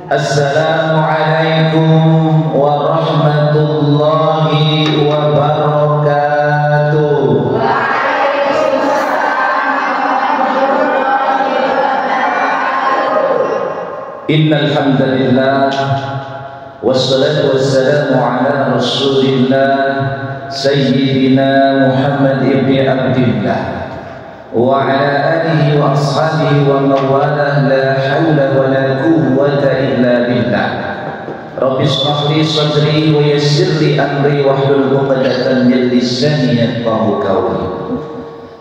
Assalamualaikum warahmatullahi wabarakatuh. Innal hamdalillah wassalatu wassalamu ala Rasulillah Sayyidina Muhammad ibn Abdillah wa ala alihi wa ashabihi wa mawalah, la hawla wa la quwwata illa billah. Rabbi shrah li sadri wa yassir li amri wahlul 'uqdatam min lisani yafqahu qawli.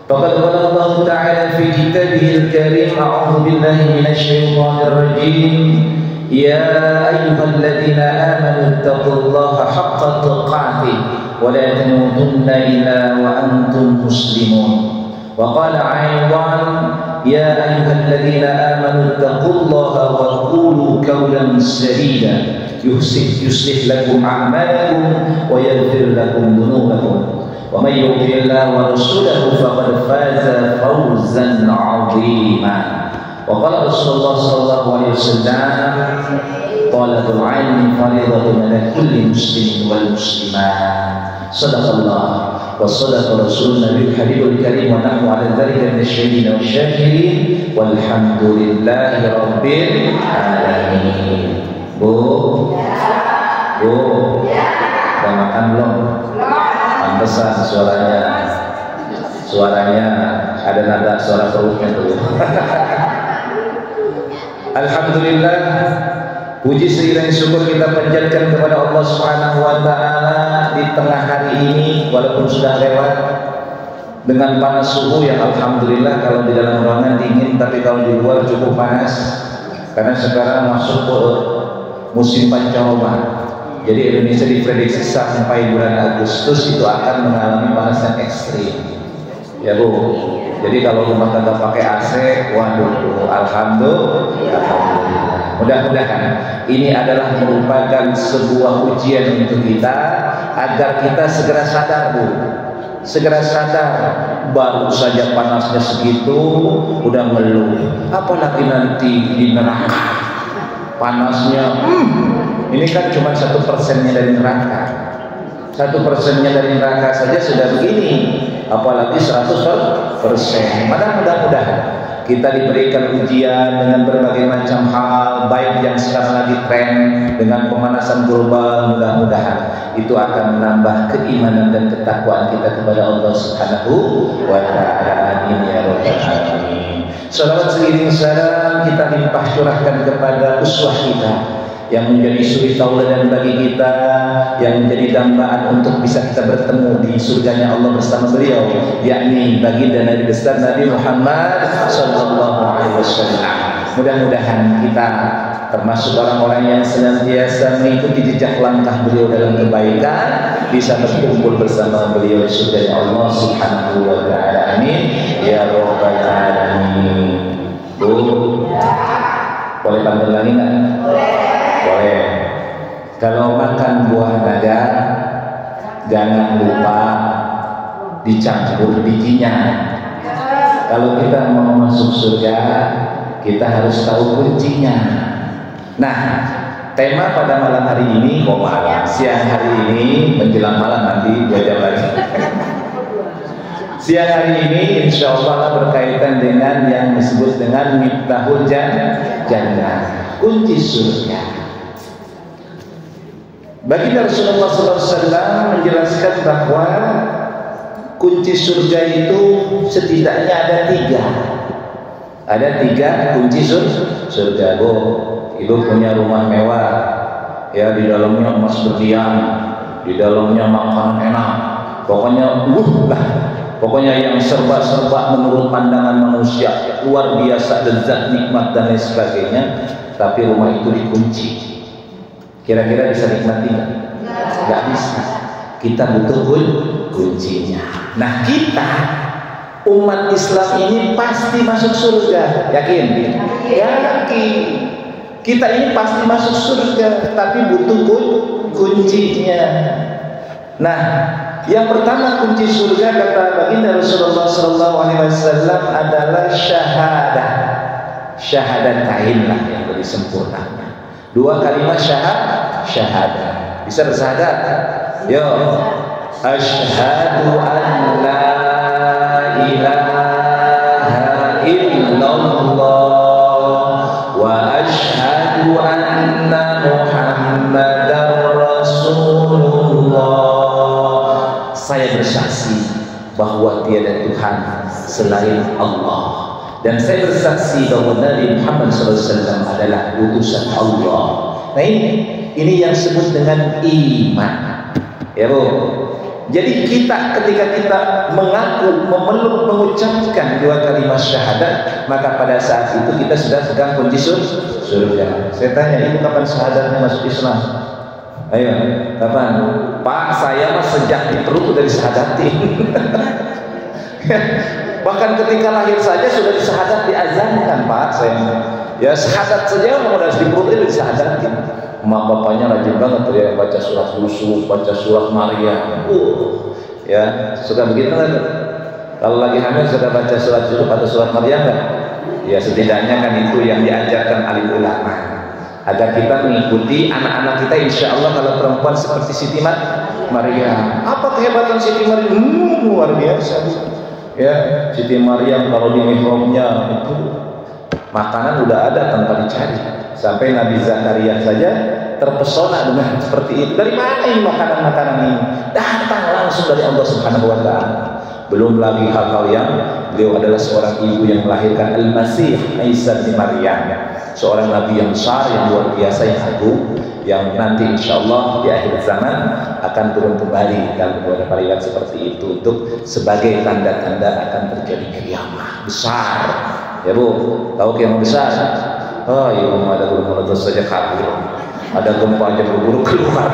Faqad qala Allah ta'ala fi kitabihil karim, a'udzu billahi minasy syaithanir rajim. Ya ayyuhalladzina amanu taqullaha haqqa tuqatih wa la tamutunna illa wa antum muslimun. وقال أيضا يا أيها الذين آمنوا اتقوا الله وقولوا قولا سديدا يصلح لكم أعمالكم ويغفر لكم ذنوبكم ومن يطع الله ورسوله فقد فاز فوزا عظيما. وقال رسول الله صلى الله عليه وسلم طلب العلم فريضة على كل مسلم والمسلمات. صدق الله وصدق رسول النبي الحبيب الكريم ونحن على ذلك من الشهيدين والشاكرين والحمد لله رب العالمين. Bu, udah makan belum? Pantesan suaranya ada nada suara perutnya tuh. Alhamdulillah, puji sering syukur kita panjatkan kepada Allah Subhanahu wa taala di tengah hari ini walaupun sudah lewat dengan panas suhu yang alhamdulillah, kalau di dalam ruangan dingin tapi kalau di luar cukup panas karena sekarang masuk ke musim pancaroba. Jadi Indonesia diprediksi sampai bulan Agustus itu akan mengalami panas yang ekstrim. Ya Bu. Jadi kalau rumah tangga pakai AC, waduh, alhamdulillah. Mudah-mudahan ini adalah merupakan sebuah ujian untuk kita agar kita segera sadar, Bu. Segera sadar, baru saja panasnya segitu udah meluh, apalagi nanti di neraka panasnya. Ini kan cuma 1%-nya dari neraka. 1%-nya dari neraka saja sudah begini, apalagi 100%. Mudah-mudahan kita diberikan ujian dengan berbagai macam hal, baik yang sekarang lagi tren dengan pemanasan global. Mudah-mudahan itu akan menambah keimanan dan ketakwaan kita kepada Allah Subhanahu wa ta'ala. Amin ya rabbal alamin. Salawat seiring salam kita limpah curahkan kepada uswah kita yang menjadi suri tauladan bagi kita, yang menjadi dambaan untuk bisa kita bertemu di surganya Allah bersama beliau, yakni baginda Nabi besar Nabi Muhammad sallallahu alaihi wasallam. Mudah-mudahan kita termasuk orang-orang yang senantiasa mengikuti jejak langkah beliau dalam kebaikan, bisa berkumpul bersama beliau di surganya Allah Subhanahu wa ta'ala. Amin ya rabbal alamin. Boleh panggil lagi nggak? Boleh. Kalau makan buah naga jangan lupa dicampur bijinya. Kalau kita mau masuk surga kita harus tahu kuncinya. Nah, tema pada malam hari ini, siang hari ini menjelang malam nanti 2 jam lagi. Siang hari ini insya Allah berkaitan dengan yang disebut dengan miftahul jannah, kunci surga. Baginda Rasulullah SAW menjelaskan bahwa kunci surga itu setidaknya ada 3. Ada 3 kunci surga. Bu, ibu punya rumah mewah, ya di dalamnya emas berlian, di dalamnya makanan enak, pokoknya yang serba-serba menurut pandangan manusia luar biasa, lezat, nikmat dan lain sebagainya. Tapi rumah itu dikunci. Kira-kira bisa nikmati nggak? Nggak bisa. Kita butuh kuncinya. Nah, kita umat Islam ini pasti masuk surga. Yakin? Yakin. Kita ini pasti masuk surga, tapi butuh kuncinya. Nah, yang pertama kunci surga kata baginda Rasulullah SAW adalah syahadah. Syahadatain lah yang lebih sempurna. Dua kalimat syahadah. Bisa bersyahadat? Yo. Asyhadu an la ilaha illallah wa asyhadu anna Muhammadar Rasulullah. Saya bersaksi bahwa tiada Tuhan selain Allah, dan saya bersaksi bahwa Nabi Muhammad SAW adalah utusan Allah. Nah ini yang disebut dengan iman, ya Bu. Jadi ketika kita mengaku, memeluk, mengucapkan dua kalimat syahadat, maka pada saat itu kita sudah pegang kunci surga. Saya tanya, ibu kapan syahadatnya masuk Islam? Ayo, kapan? Pak, saya mah sejak di perut udah disahadatin. Bahkan ketika lahir saja sudah disyahadat, diazankan Pak saya. Ya syahadat saja udah di perut itu disahadatin. Mak bapaknya rajin banget ya baca surat Yusuf, baca surat Maryam. Ya, suka begitu kan? Kalau lagi hamil sudah baca surat Yusuf atau surat Maryam kan? Ya setidaknya kan itu yang diajarkan alim ulama. Agar kita mengikuti anak-anak kita, insya Allah kalau perempuan seperti Siti Maryam. Apa kehebatan Siti Maryam? Luar biasa. Ya, Siti Maryam kalau di mihrabnya itu makanan udah ada tanpa dicari. Sampai Nabi Zakaria saja terpesona dengan seperti itu. Dari mana ini makanan-makanan ini? Datang langsung dari Allah Subhanahu wa Ta'ala. Belum lagi hal-hal yang beliau adalah seorang ibu yang melahirkan Al-Masih Isa bin Maryam, seorang nabi yang besar, yang luar biasa, yang agung, yang nanti insya Allah di akhir zaman akan turun kembali dalam beberapa riwayat seperti itu untuk sebagai tanda-tanda akan terjadi kiamat besar. Ya Bu, tahu kiamat besar? Oh iya, ada gunung meletus saja kabur, ada gempa aja berburu keluar.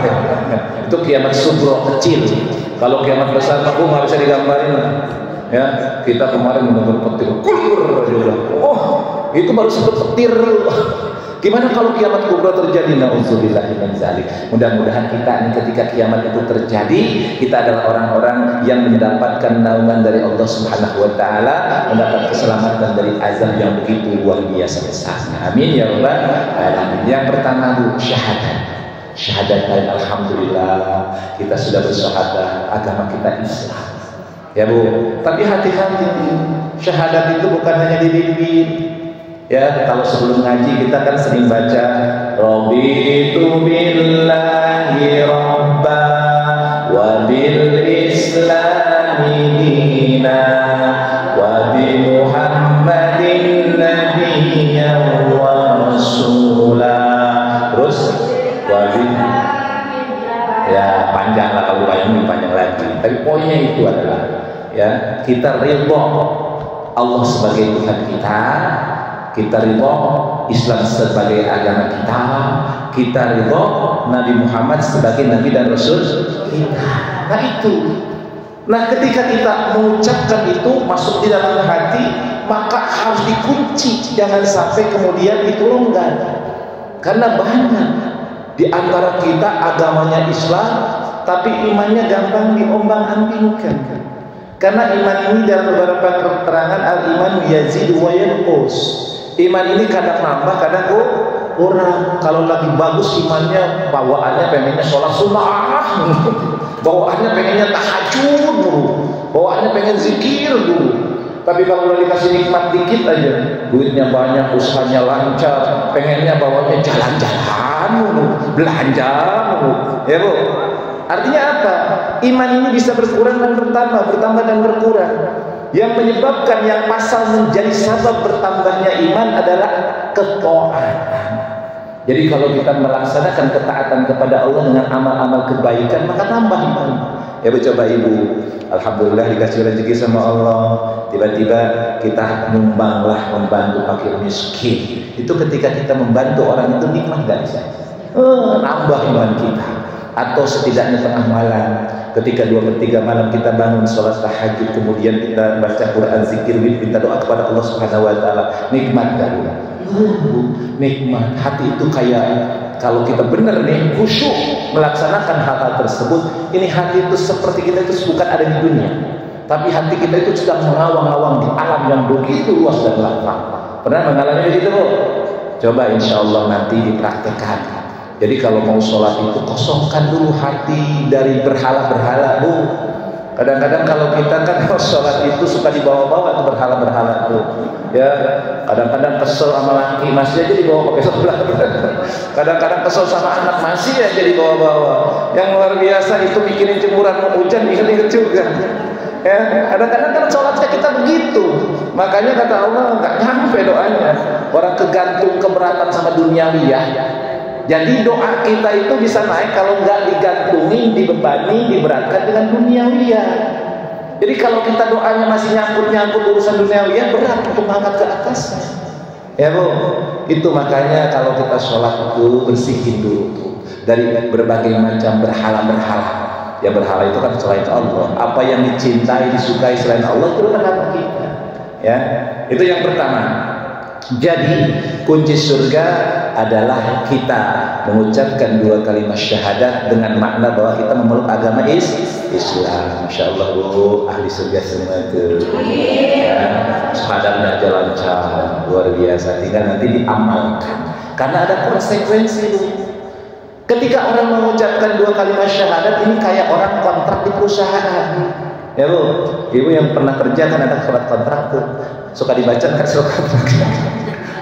Itu kiamat subro kecil. Kalau kiamat besar aku nggak bisa digambarin. Ya, kita kemarin mendengar petir kulur aja. Oh, itu baru sebut petir. Gimana kalau kiamat kubra terjadi? Na'udzubillahi min dzalik. Mudah-mudahan kita ini ketika kiamat itu terjadi, kita adalah orang-orang yang mendapatkan naungan dari Allah Subhanahu wa Ta'ala, mendapat keselamatan dari azab yang begitu luar biasa besarnya. Amin ya rabbal alamin. Yang pertama Bu, syahadat. Syahadat, alhamdulillah kita sudah bersyahadat, agama kita Islam. Ya Bu, tapi hati-hati, syahadat itu bukan hanya di bibir. Ya, kalau sebelum ngaji kita kan sering baca Raditu billahi rabba wa bil islami dina wa bi Muhammadin nabiyyan wa rasula. Terus wa bi, ya panjang lah kalau bayangin panjang lagi. Tapi poinnya itu adalah ya kita ridho Allah sebagai Tuhan kita ridho Islam sebagai agama kita ridho Nabi Muhammad sebagai Nabi dan Rasul kita. Nah itu. Nah ketika kita mengucapkan itu masuk di dalam hati, maka harus dikunci, jangan sampai kemudian ditolongkan. Karena banyak di antara kita agamanya Islam, tapi imannya gampang diombang-ambingkan. Karena iman ini dalam beberapa keterangan al-iman yazidu wa yanqus. Iman ini kadang nambah, kadang kurang. Kalau lagi bagus imannya, bawaannya pengennya sholat sunnah, bawaannya pengennya tahajud dulu, bawaannya pengen zikir dulu. Tapi kalau udah dikasih nikmat dikit aja, duitnya banyak, usahanya lancar, pengennya bawanya jalan-jalan dulu, belanja dulu. Ya Bu, artinya apa? Iman ini bisa berkurang dan bertambah, bertambah dan berkurang. Yang menyebabkan, yang pasal menjadi sebab bertambahnya iman adalah ketaatan. Jadi kalau kita melaksanakan ketaatan kepada Allah dengan amal-amal kebaikan, maka tambah iman. Ya Bu, coba Ibu, alhamdulillah dikasih rezeki sama Allah, tiba-tiba kita nyumbanglah membantu fakir miskin. Itu ketika kita membantu orang itu nikmat gak bisa? Nambah iman kita. Atau setidaknya tengah malam, ketika 2/3 malam kita bangun sholat tahajud, kemudian kita baca Quran, zikir, minta doa kepada Allah Subhanahu wa Ta'ala. Nikmat kan? Nikmat. Hati itu kayak kalau kita benar nih khusyuk melaksanakan hal-hal tersebut, ini hati itu seperti kita itu bukan ada di dunia, tapi hati kita itu sedang mengawang-awang di alam yang begitu luas dan lapang. Pernah mengalami begitu Bu? Coba insya Allah nanti dipraktekkan. Jadi kalau mau sholat itu kosongkan dulu hati dari berhala-berhala, Bu. Kadang-kadang kalau kita kan sholat itu suka dibawa-bawa ke berhala-berhala tuh. Ya, kadang-kadang kesel sama laki masih aja dibawa pakai sholat. Kadang-kadang kesel sama anak masih aja dibawa-bawa. Yang luar biasa itu bikinin jemuran mau hujan inget-inget juga. Ya, kadang-kadang kan sholatnya kita begitu. Makanya kata Allah nggak nyampe doanya. Orang kegantung keberatan sama duniawiyah. Jadi doa kita itu bisa naik kalau nggak digantungin, dibebani, diberatkan dengan duniawiyah. Jadi kalau kita doanya masih nyangkut-nyangkut urusan duniawiyah, berat untuk mengangkat ke atasnya. Ya Bu, itu makanya kalau kita sholat itu bersihin dulu tuh dari berbagai macam berhala-berhala. Ya berhala itu kan selain Allah. Apa yang dicintai, disukai selain Allah itu berhala kita. Ya, itu yang pertama. Jadi kunci surga adalah kita mengucapkan 2 kalimat syahadat dengan makna bahwa kita memeluk agama Islam. Masya Allah Bu, ahli surga semua itu. Ya, syahadatnya aja lancar, luar biasa. Tinggal nanti diamalkan. Karena ada konsekuensi Bu. Ketika orang mengucapkan 2 kalimat syahadat ini kayak orang kontrak di perusahaan. Ya Bu, Ibu yang pernah kerja kan ada surat kontrak tuh. Suka dibaca kan surat kontrak.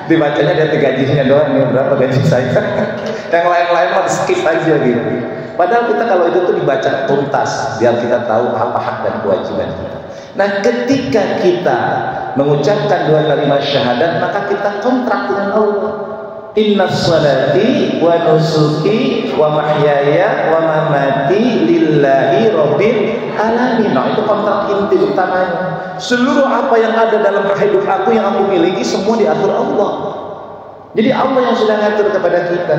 Dibacanya dari gajinya doang, nih berapa gaji saya. Yang lain-lain mah skip aja gitu. Padahal kita kalau itu tuh dibaca tuntas biar kita tahu apa hak dan kewajiban kita. Nah, ketika kita mengucapkan 2 kalimat syahadat, maka kita kontrak dengan Allah. Inna sholati wa nusuki wa mahyaya wa mamati lillahi rabbil alamin. Nah, itu kontrak inti utamanya. Seluruh apa yang ada dalam hidup aku yang aku miliki semua diatur Allah. Jadi Allah yang sudah ngatur kepada kita.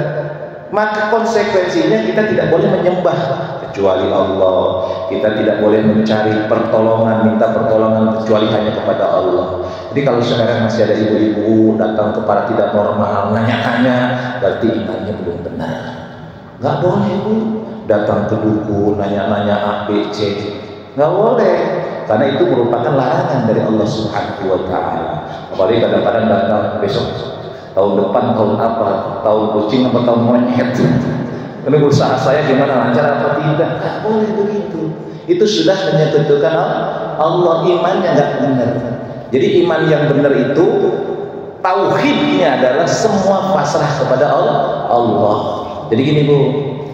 Maka konsekuensinya kita tidak boleh menyembah kecuali Allah. Kita tidak boleh mencari pertolongan, minta pertolongan kecuali hanya kepada Allah. Jadi kalau sekarang masih ada ibu-ibu datang ke para tidak normal, nanya-nanya, berarti imannya belum benar. Nggak boleh Bu, datang ke dukun, nanya-nanya A, B, C. Nggak boleh, karena itu merupakan larangan dari Allah Subhanahu wa Ta'ala. Apalagi kadang-kadang datang besok, tahun depan, tahun apa, tahun kucing apa tahun monyet. Ini usaha saya gimana, lancar apa tidak? Nggak boleh begitu. Itu sudah menyekutukan Allah, imannya nggak benar. Jadi iman yang benar itu tauhidnya adalah semua pasrah kepada Allah. Jadi gini Bu,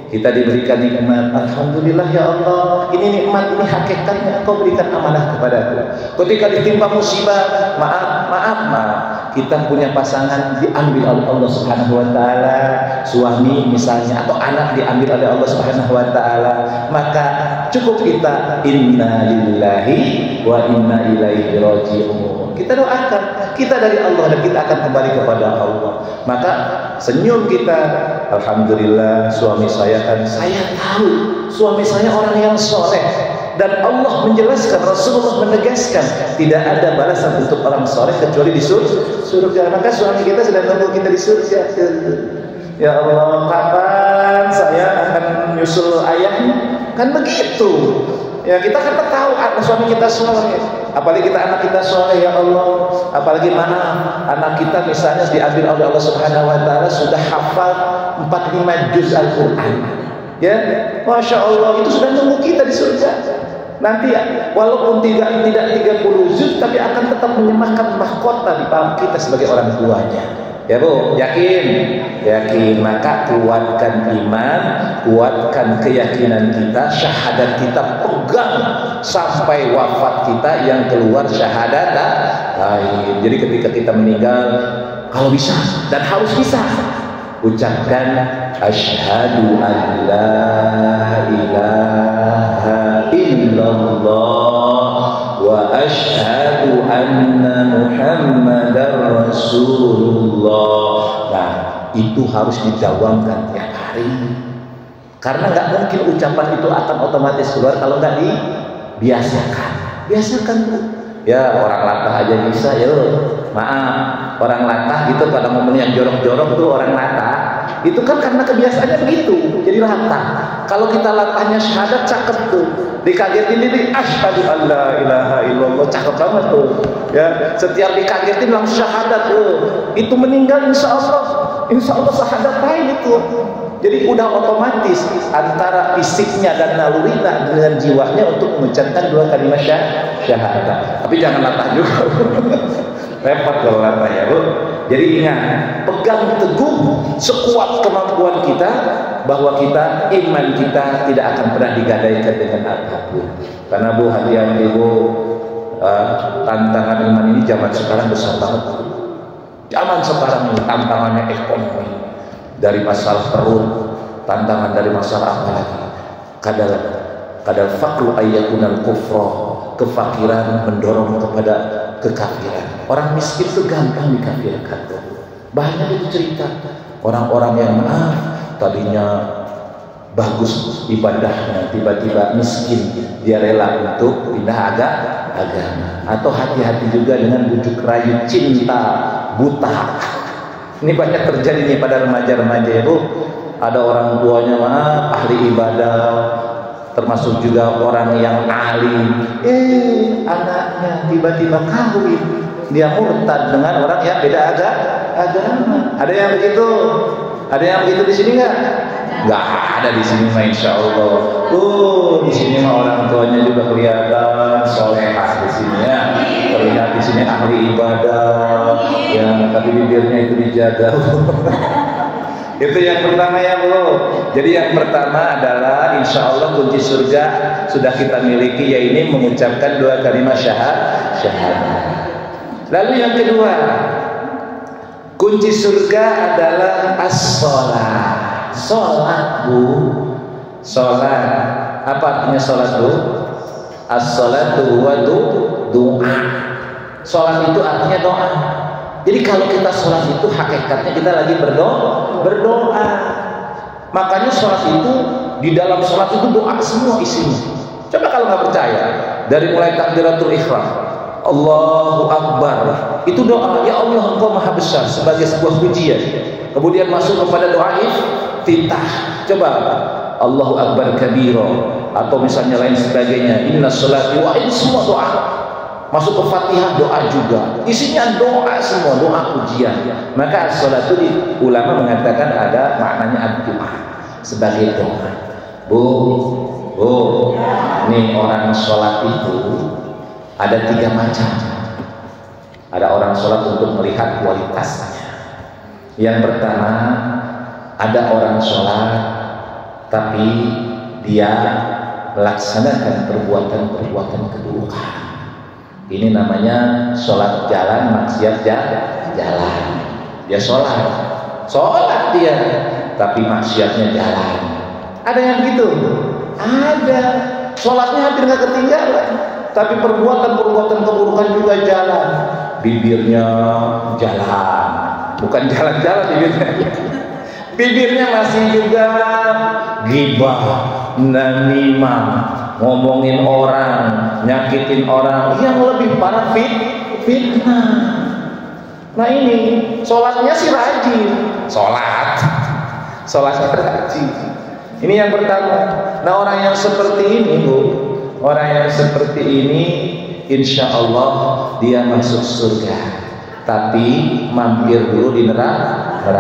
kita diberikan nikmat, alhamdulillah ya Allah. Ini nikmat, ini hakikatnya Engkau berikan amanah kepadaku. Ketika ditimpa musibah, maaf, kita punya pasangan diambil oleh Allah Subhanahu wa Ta'ala, suami misalnya atau anak diambil oleh Allah Subhanahu wa Ta'ala, maka cukup kita inna lillahi wa inna ilaihi raji'un. Kita doakan, kita dari Allah dan kita akan kembali kepada Allah. Maka senyum kita, alhamdulillah suami saya kan, saya tahu suami saya orang yang soleh. Dan Allah menjelaskan, Rasulullah menegaskan tidak ada balasan untuk orang soleh kecuali di surga. Maka suami kita sedang menunggu kita di surga. Ya Allah, kapan saya akan menyusul ayahnya? Kan begitu. Ya kita kan tahu suami kita soleh, apalagi kita anak kita soleh ya Allah. Apalagi mana anak kita misalnya diambil oleh Allah Subhanahu wa Ta'ala sudah hafal 45 juz Al-Quran. Ya, Masya Allah, itu sudah nunggu kita di surga. Nanti ya, walaupun tidak 30 juz, tapi akan tetap menyematkan mahkota di paham kita sebagai orang tuanya. Ya Bu, yakin? Maka kuatkan iman, kuatkan keyakinan kita, syahadat kita pegang sampai wafat kita yang keluar syahadat. Jadi ketika kita meninggal, kalau bisa dan harus bisa, ucapkan asyhadu an la ilaha illallah wa asyhadu anna Muhammadar Rasulullah. Nah, itu harus didawamkan tiap hari. Karena nggak mungkin ucapan itu akan otomatis keluar kalau nggak dibiasakan. Biasakan Bu. Ya orang latah aja bisa ya. Maaf, orang latah gitu pada momen yang jorok-jorok tuh orang latah Itu kan karena kebiasaannya begitu, jadi latah. Kalau kita latahnya syahadat, cakep tuh. Dikagetin diri, asyhadu an la ilaha illallah, cakep banget tuh. Ya, setiap dikagetin langsung syahadat tuh. Itu meninggal insya Allah syahadat lain itu. Jadi udah otomatis antara fisiknya dan nalurinya dengan jiwanya untuk mengucapkan dua kalimat syahadat. Tapi jangan latah juga. Repot kalau latah ya, Bu. Jadi ingat, pegang teguh sekuat kemampuan kita bahwa iman kita tidak akan pernah digadaikan dengan apapun. Karena Bu, hati-hati Bu, tantangan iman ini zaman sekarang besar banget. Zaman sekarang ini tantangannya ekonomi, dari masalah perut, tantangan dari masalah apa lagi? Kadal faqru ayyakunal kufra, kefakiran mendorong kepada kekafiran. Orang miskin itu gampang dikafirkan. Banyak itu cerita orang-orang yang tadinya bagus ibadahnya, tiba-tiba miskin, dia rela untuk pindah agama. Atau hati-hati juga dengan bujuk rayu cinta buta. Ini banyak terjadi nih pada remaja-remaja ya, Bu. Ada orang tuanya ahli ibadah, termasuk juga orang yang alim. Anaknya tiba-tiba kawin, dia murtad dengan orang yang beda agama. Ada yang begitu? Ada yang begitu di sini nggak? Nggak ada di sini mah, insya Allah. Di sini mah orang tuanya juga kelihatan solehah di sini ya. Terlihat di sini ahli ibadah, yang tapi bibirnya itu dijaga. Itu yang pertama ya, Bu. Jadi yang pertama adalah insya Allah kunci surga sudah kita miliki, yaitu mengucapkan dua kalimat syahadat. Lalu yang kedua, kunci surga adalah as-sholat. Sholat, Bu. Sholat. Apa artinya sholat, Bu? As-sholatu wa doa. Sholat itu artinya doa. Jadi kalau kita sholat itu hakikatnya kita lagi berdoa. Makanya sholat itu, di dalam sholat itu doa semua isinya. Coba kalau nggak percaya, dari mulai takbiratul ihram, Allahu Akbar, itu doa, ya Allah Engkau maha besar, sebagai sebuah pujian. Kemudian masuk kepada doa iftitah. Coba Allahu Akbar kabira, atau misalnya lain sebagainya, inna sholati wa, itu semua doa. Masuk ke Fatihah doa juga, isinya doa semua, doa pujian. Maka sholat itu ulama mengatakan ada maknanya doa, sebagai doa. Bu, nih orang sholat itu ada 3 macam. Ada orang sholat untuk melihat kualitasnya. Yang pertama, ada orang sholat tapi dia melaksanakan perbuatan keburukan. Ini namanya sholat jalan, maksiat jalan. Dia sholat dia, tapi maksiatnya jalan. Ada yang gitu? Ada. Sholatnya hampir nggak ketinggalan, tapi perbuatan keburukan juga jalan. Bibirnya jalan, bukan jalan-jalan bibirnya. Bibirnya masih juga ghibah, namimah, ngomongin orang, nyakitin orang, yang lebih parah fitnah. Nah ini sholatnya sih rajin, sholatnya rajin. Ini yang pertama. Nah orang yang seperti ini, Bu, orang yang seperti ini insya Allah dia masuk surga, tapi mampir dulu di neraka.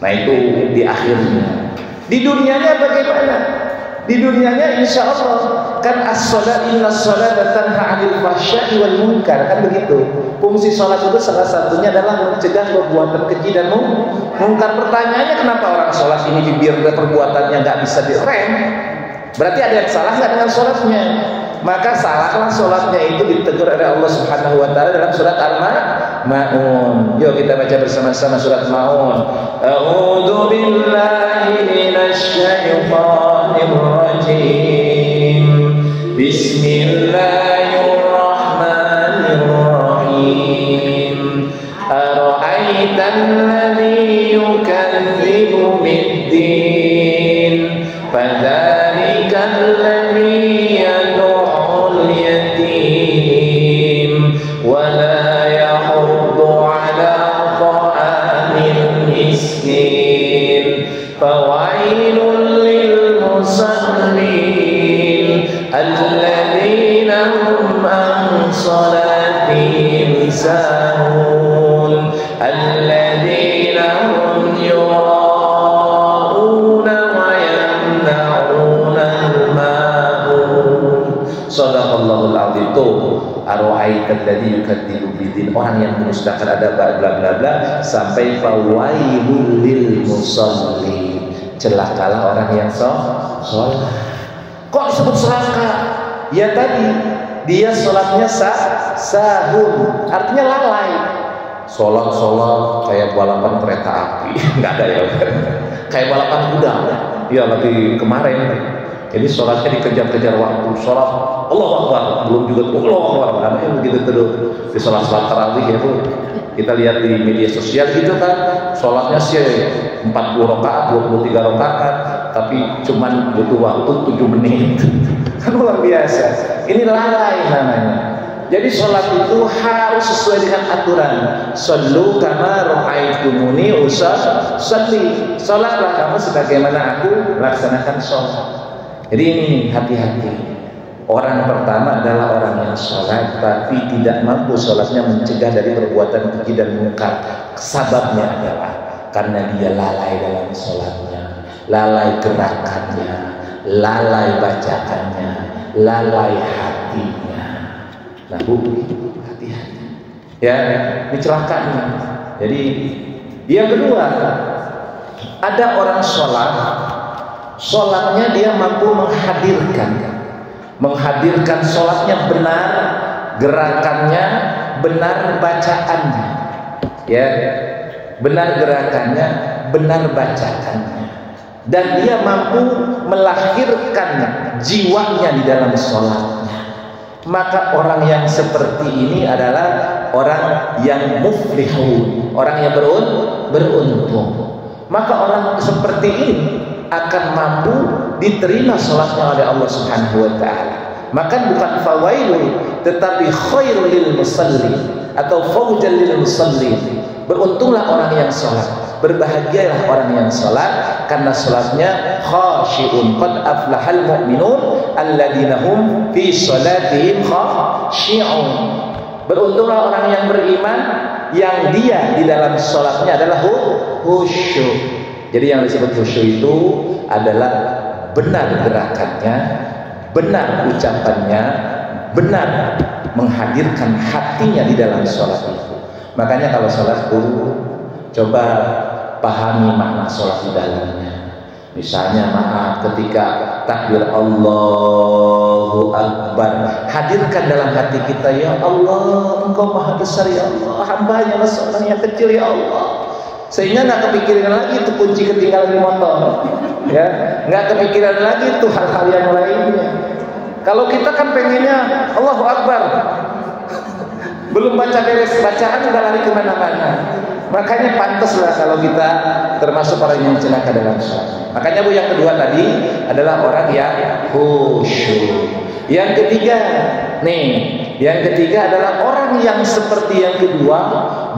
Nah itu di akhirnya. Di dunianya bagaimana? Di dunianya insya Allah kan as-sholat, inna sholata tanha 'anil fahsya'i wal munkar, kan begitu. Fungsi sholat itu salah satunya adalah mencegah perbuatan keji dan munkar. Pertanyaannya, kenapa orang sholat ini bibir perbuatannya nggak bisa direm? Berarti ada yang salah nggak dengan sholatnya? Maka salahlah sholatnya itu ditegur oleh Allah Subhanahu Wa Taala dalam surat Al-Maun. Yuk kita baca bersama-sama surat Maun. A'udzu billahi minasy syaithanir rajim. Bismillahirrahmanirrahim. Ara'aitan ladzi yukadzibu bid-din, fadzalika alladzi الذين هم عن صلاتهم ساهون الذين هم يراءون ويمنعون الماعون. Shadaqallahul adzim. Ara'aital ladzi yukadzibu biddin, orang yang mendustakan ada bla bla bla sampai fawailul lil musallin, celakalah orang yang sholat. Kok disebut celaka? Ya tadi dia sholatnya sahun, artinya lalai. Sholat kayak balapan kereta api, nggak ada ya, kayak balapan kuda. Ya lagi kemarin. Jadi sholatnya dikejar-kejar waktu, sholat Allahu Akbar, belum juga Allahu Akbar, ada yang begitu terus di sholat tarawih ya Bu. Kita lihat di media sosial gitu kan, sholatnya sih 40 rakaat, 23 rakaat, tapi cuman butuh waktu 7 menit, kan luar biasa. Ini lalai namanya. Jadi sholat itu harus sesuai dengan aturan. Shallu kama ra'aitumuni usalli. Sholatlah kamu sebagaimana aku laksanakan sholat. Jadi ini hati-hati. Orang pertama adalah orang yang sholat tapi tidak mampu sholatnya mencegah dari perbuatan keji dan munkar. Sebabnya adalah karena dia lalai dalam sholatnya, lalai gerakannya, lalai bacaannya, lalai hatinya. Nah Bu, hati-hati. Ya, ini celakanya. Jadi yang kedua, ada orang sholatnya dia mampu menghadirkan sholatnya benar, gerakannya benar, bacaannya ya benar, gerakannya benar, bacaannya, dan dia mampu melahirkan jiwanya di dalam sholatnya. Maka orang yang seperti ini adalah orang yang muflihun, orang yang beruntung. Maka orang seperti ini akan mampu diterima sholatnya oleh Allah Subhanahu wa ta'ala. Maka bukan fawailun tetapi khairul lil musallin atau fawjan lil musallin. Beruntunglah orang yang sholat, berbahagialah orang yang sholat, karena sholatnya khashi'un qad aflahal mu'minun alladzina hum fi sholatihim khashi'un. Beruntunglah orang yang beriman yang dia di dalam sholatnya adalah khusyuk. Jadi yang disebut khusyuk itu adalah benar gerakannya, benar ucapannya, benar menghadirkan hatinya di dalam sholat itu. Makanya kalau sholat itu coba pahami makna sholat di dalamnya. Misalnya maaf ketika takbir Allahu Akbar, hadirkan dalam hati kita, ya Allah Engkau maha besar ya Allah, hambanya seorang yang kecil ya Allah. Sehingga nggak kepikiran lagi itu kunci ketinggalan di motor, ya, nggak kepikiran lagi itu hal-hal yang lainnya. Kalau kita kan pengennya Allahu Akbar, belum baca beres bacaan udah lari kemana-mana. Makanya pantaslah kalau kita termasuk orang yang celaka dalam sholat. Makanya Bu, yang kedua tadi adalah orang yang khusyuk. Yang ketiga adalah orang yang seperti yang kedua,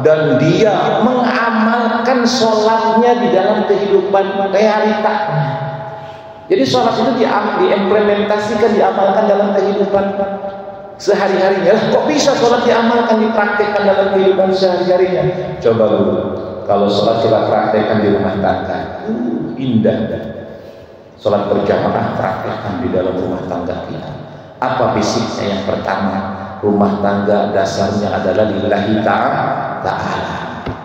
dan dia mengamalkan sholatnya di dalam kehidupan realitanya. Jadi sholat itu diimplementasikan, diamalkan dalam kehidupan sehari-harinya. Kok bisa sholat diamalkan, dipraktekkan dalam kehidupan sehari-harinya? Coba dulu, kalau sholat kita praktekkan di rumah tangga, indah. Sholat berjamaah praktekkan di dalam rumah tangga kita. Apa basicnya? Yang pertama, rumah tangga dasarnya adalah lillahi ta'ala,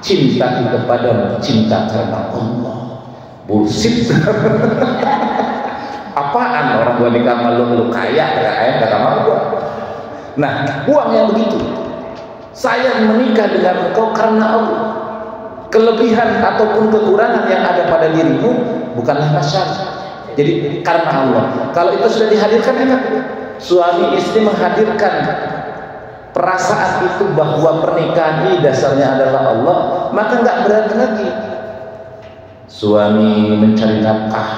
cinta kepada cinta karena Allah. Bullshit. Apaan orang gua nikah sama lu kaya kata mama gua. Nah, buang yang begitu. Saya menikah dengan engkau karena Allah. Kelebihan ataupun kekurangan yang ada pada dirimu bukanlah masalah. Jadi karena Allah. Kalau itu sudah dihadirkan, enak. Suami istri menghadirkan perasaan itu bahwa pernikahan ini dasarnya adalah Allah, maka nggak berat lagi. Suami mencari nafkah,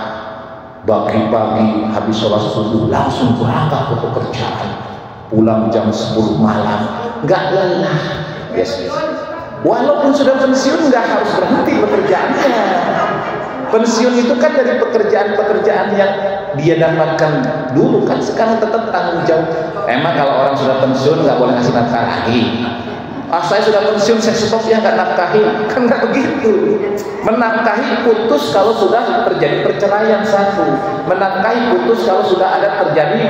pagi-pagi habis sholat subuh langsung berangkat ke pekerjaan, pulang jam 10 malam, nggak lelah. Yes. Walaupun sudah pensiun nggak harus berhenti pekerjaannya. Pensiun itu kan dari pekerjaan-pekerjaan yang dia dapatkan dulu kan sekarang tetap tanggung jawab. Emang kalau orang sudah pensiun nggak boleh ngasih nafkah lagi? Saya sudah pensiun, saya stop ya nggak nafkahi, kan nggak begitu. Menafkahi putus kalau sudah terjadi perceraian satu, menafkahi putus kalau sudah ada terjadi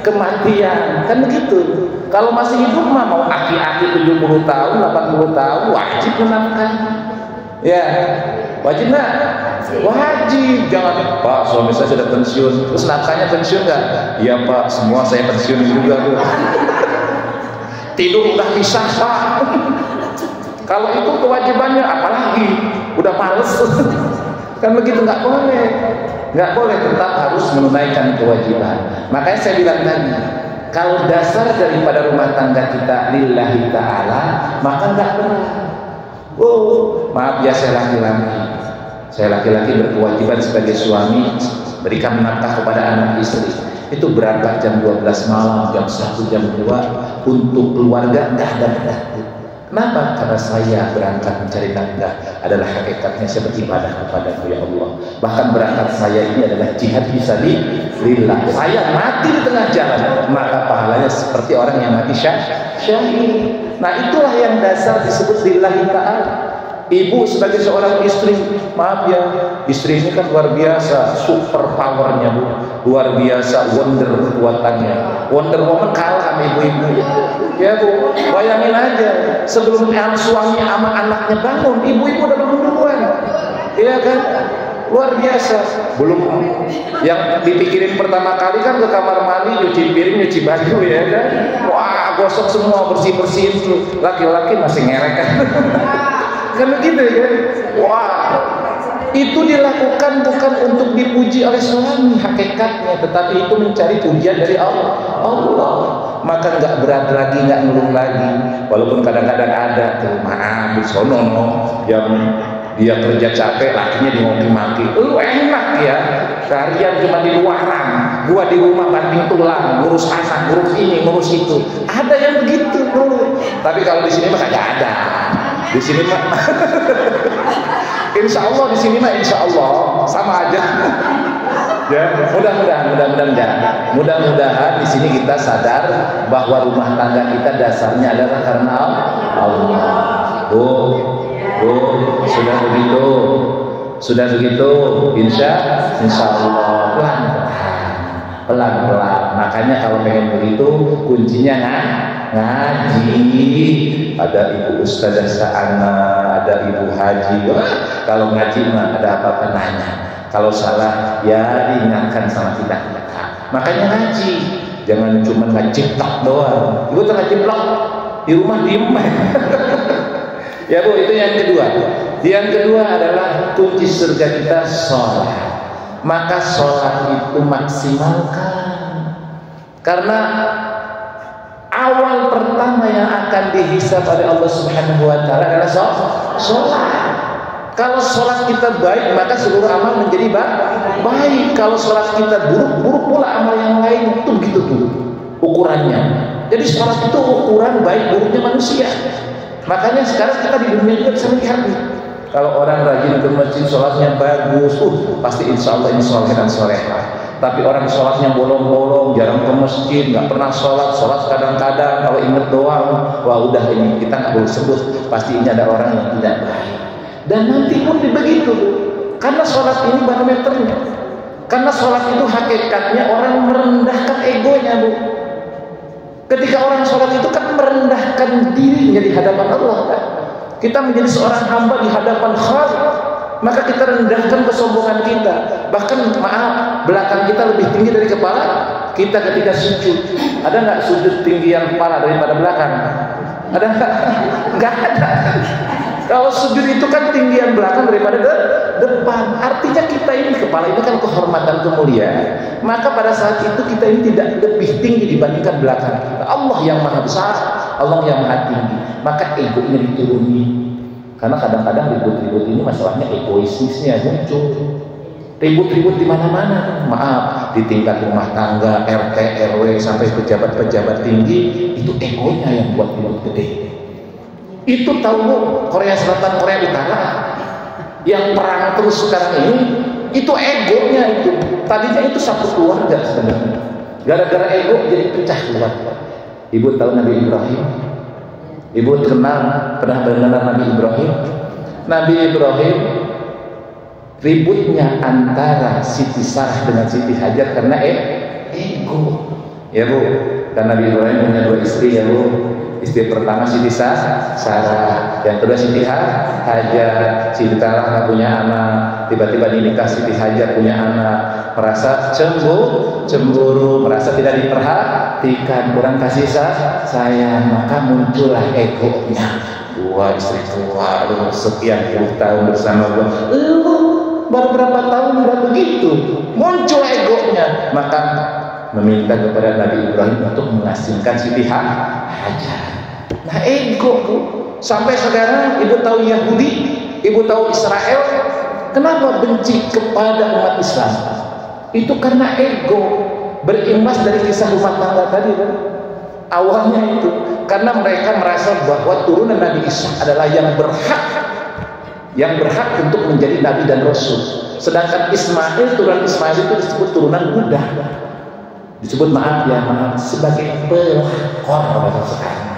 kematian, kan begitu. Kalau masih hidup mah mau aki-aki 70 tahun, 80 tahun wajib menafkahi. Ya, wajib nggak? Wajib. Jangan, Pak suami saya sudah pensiun, terus nafkahnya pensiun nggak? Iya Pak, semua saya pensiun juga Bu. Tidur udah bisa Pak. Kalau itu kewajibannya apalagi udah males. Kan begitu, nggak boleh. Nggak boleh, tetap harus menunaikan kewajiban. Makanya saya bilang tadi, kalau dasar daripada rumah tangga kita lillahi ta'ala, maka nggak berat. Oh, maaf ya saya laki-laki. Saya laki-laki berkewajiban sebagai suami berikan nafkah kepada anak istri. Itu berangkat jam 12 malam, jam 1, jam 2 untuk keluarga, nggak ada berarti. Kenapa? Karena saya berangkat mencari nafkah adalah hakikatnya saya beribadah kepada ya Allah. Bahkan berangkat saya ini adalah jihad fisabilillah. Saya mati di tengah jalan, maka pahalanya seperti orang yang mati syahid. Nah itulah yang dasar disebut lillahi ta'ala. Ibu sebagai seorang istri, maaf ya, istri ini kan luar biasa, super powernya Bu, luar biasa, wonder kekuatannya. Wonder Woman kalah sama ibu-ibu. Ya Bu, bayangin aja, sebelum suami sama anaknya bangun, ibu-ibu udah bangun duluan. Iya kan? Luar biasa. Belum yang dipikirin pertama kali kan ke kamar mandi, nyuci piring, nyuci baju ya kan. Wah, gosok semua, bersih-bersih itu. Laki-laki masih ngerek kan. Kan begitu ya. Wah, itu dilakukan bukan untuk dipuji oleh suami hakikatnya, tetapi itu mencari pujian dari Allah. Maka nggak berat lagi, nggak ngeluh lagi. Walaupun kadang-kadang ada tuh, maaf sono yang dia kerja capek, lakinya dimaki-maki. Lu enak ya, kalian cuma di luaran, gua di rumah banting tulang, ngurus anak, ngurus ini, ngurus itu. Ada yang begitu dulu. Tapi kalau di sini mah kagak ada. Di sini mah insya Allah, di sini mah insya Allah sama aja. Ya, mudah-mudahan di sini kita sadar bahwa rumah tangga kita dasarnya adalah karena Allah. Sudah begitu, insya Allah pelan-pelan. Makanya kalau pengen begitu, kuncinya ngaji. Ada ibu ustazah Sa'ana, ada ibu haji. Kalau ngaji mah ada apa-apa nanya. Kalau salah ya diingatkan sama kita. Makanya ngaji, jangan cuma ngajiplak doang. Ibu tengah jiplak di rumah diem. Ya Bu, itu yang kedua. Yang kedua adalah kunci surga kita sholat. Maka sholat itu maksimalkan. Karena awal pertama yang akan dihisab oleh Allah Subhanahu wa taala adalah sholat. Kalau sholat kita baik, maka seluruh amal menjadi baik. Kalau sholat kita buruk, buruk pula amal yang lain. Itu begitu tuh ukurannya. Jadi sholat itu ukuran baik buruknya manusia. Makanya sekarang kita di dunia juga bisa melihat nih. Kalau orang rajin ke masjid, sholatnya bagus, pasti insya Allah ini soleh dan solehah. Tapi orang sholatnya bolong-bolong, jarang ke masjid, nggak pernah sholat kadang-kadang, kalau inget doang, wah udah ini kita nggak boleh sebut, pasti ini ada orang yang tidak baik. Dan nanti pun begitu, karena sholat ini barometernya. Karena sholat itu hakikatnya orang merendahkan egonya Bu. Ketika orang sholat itu kan merendahkan dirinya di hadapan Allah kan? Kita menjadi seorang hamba di hadapan Khalik, maka kita rendahkan kesombongan kita. Bahkan maaf, belakang kita lebih tinggi dari kepala kita ketika sujud. Ada nggak sujud tinggian kepala daripada belakang? Ada nggak? Nggak ada. Kalau sujud itu kan tinggian belakang daripada depan. Artinya kita ini kepala ini kan kehormatan, kemuliaan. Maka pada saat itu kita ini tidak lebih tinggi dibandingkan belakang kita. Allah yang maha besar, Allah yang maha tinggi. Maka egonya dituruni. Karena kadang-kadang ribut-ribut ini masalahnya egoisnya muncul. Ribut-ribut di mana-mana. Maaf, di tingkat rumah tangga, RT, RW sampai pejabat-pejabat tinggi, itu egonya yang buat ribut gede. Itu tahu Korea Selatan, Korea Utara yang perang terus sekarang ini, Itu egonya itu. Tadinya itu satu keluarga sebenarnya. Gara-gara ego jadi pecah keluarga. Ibu tahu Nabi Ibrahim? Ibu pernah mendengar Nabi Ibrahim? Nabi Ibrahim ributnya antara Siti Sarah dengan Siti Hajar karena ego. Ya Bu, karena Nabi Ibrahim punya 2 istri ya Bu. Istri pertama Siti Sarah, yang kedua Siti Hajar. Siti Sarah nggak punya anak, tiba-tiba dinikah Siti Hajar punya anak, merasa cemburu, merasa tidak diperhatikan, kurang kasih sayang, maka muncullah egonya. Gua istri tua, lu sekian puluh tahun bersama gua, lu baru berapa tahun udah begitu, muncul egonya, maka meminta kepada Nabi Ibrahim untuk mengasingkan Siti Hajar. Nah ego Bu, sampai sekarang ibu tahu Yahudi, ibu tahu Israel, kenapa benci kepada umat Islam? Itu karena ego, berimbas dari kisah rumah tangga tadi kan. Awalnya itu karena mereka merasa bahwa turunan Nabi Isa adalah yang berhak untuk menjadi nabi dan rasul. Sedangkan turunan Ismail itu disebut turunan budak. Disebut maaf sebagai pelakor bahasa sekarang.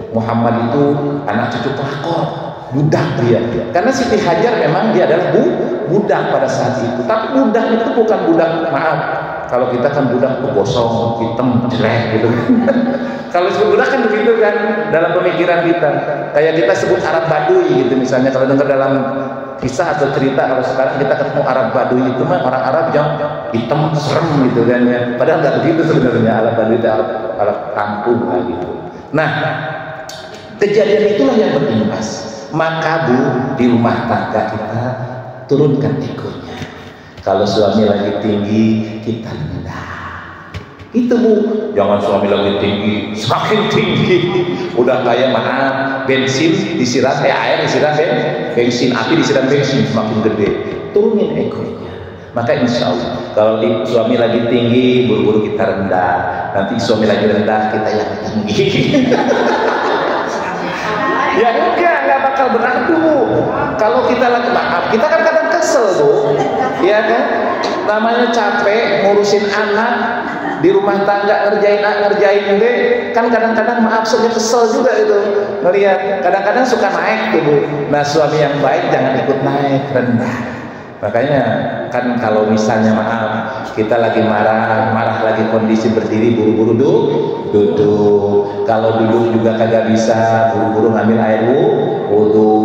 Muhammad itu anak cucu pelakor, budak dia. Karena Siti Hajar memang dia adalah budak pada saat itu. Tapi budak itu bukan budak, maaf, kalau kita kan budak gosong, hitam, jelek gitu. Kalau sebut budak kan begitu kan dalam pemikiran kita. Kayak kita sebut Arab Baduy gitu misalnya, kalau dengar dalam kisah atau cerita, kalau sekarang kita ketemu Arab Baduy itu mah orang Arab yang hitam serem gitu kan ya. Padahal nggak begitu sebenarnya. Arab Baduy itu Arab kampung lah gitu. Nah, kejadian itulah yang berimbas. Maka Bu, di rumah tangga kita turunkan egonya. Kalau suami lagi tinggi, kita rendah. Itu Bu, jangan suami lagi tinggi, semakin tinggi. Udah kayak bensin disiram air disiram bensin, api disiram bensin, semakin gede. Turunin egonya. Maka insya Allah kalau suami lagi tinggi, buru-buru kita rendah. Nanti suami lagi rendah, kita yang tinggi. Ya enggak bakal beradu. Kalau kita lagi maaf, kita kan kadang kesel Bu, ya kan? Namanya capek ngurusin anak di rumah tangga, ngerjain deh. Kan kadang-kadang maaf saja kesel juga itu ngelihat. Kadang-kadang suka naik tuh Bu. Nah suami yang baik jangan ikut naik, rendah. Makanya kan kalau misalnya maaf kita lagi marah lagi kondisi berdiri, buru-buru duduk. Kalau duduk juga kagak bisa, buru-buru ngambil air wudu.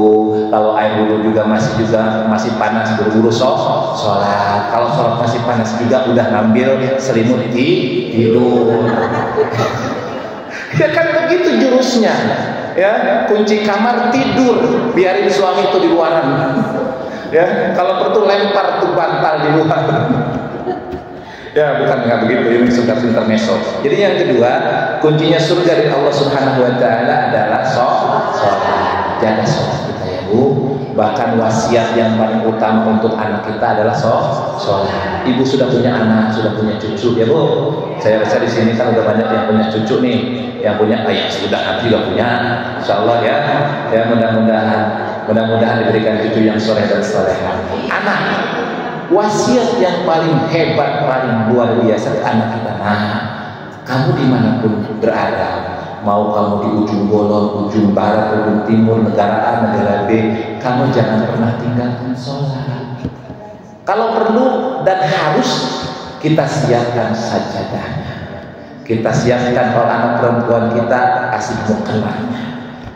Kalau air wudu juga masih panas, buru-buru sholat. Kalau sholat masih panas juga udah ngambil selimut tidur. Ya kan begitu jurusnya. Ya, kunci kamar tidur, biarin suami itu di luaran. Ya, kalau perlu lempar tuh bantal di luar. Ya, bukan nggak begitu, ini sudah intermezzo. Jadi yang kedua, kuncinya surga dari Allah Subhanahu wa taala adalah sholat. Jaga sholat kita ya Bu. Bahkan wasiat yang paling utama untuk anak kita adalah sholat. Ibu sudah punya anak, sudah punya cucu ya Bu. Saya rasa di sini kan udah banyak yang punya cucu nih, yang punya sudah nanti juga punya, insyaallah ya. Ya mudah-mudahan diberikan cucu yang soleh dan solehah. Anak, wasiat yang paling hebat, paling luar biasa ke anak kita. Nah, kamu dimanapun berada, mau kamu di ujung bolong, ujung barat, ujung timur, negara A, negara B, kamu jangan pernah tinggalkan sholat. Kalau perlu dan harus, kita siapkan sajadahnya. Kita siapkan kalau anak perempuan kita asih mukallahnya.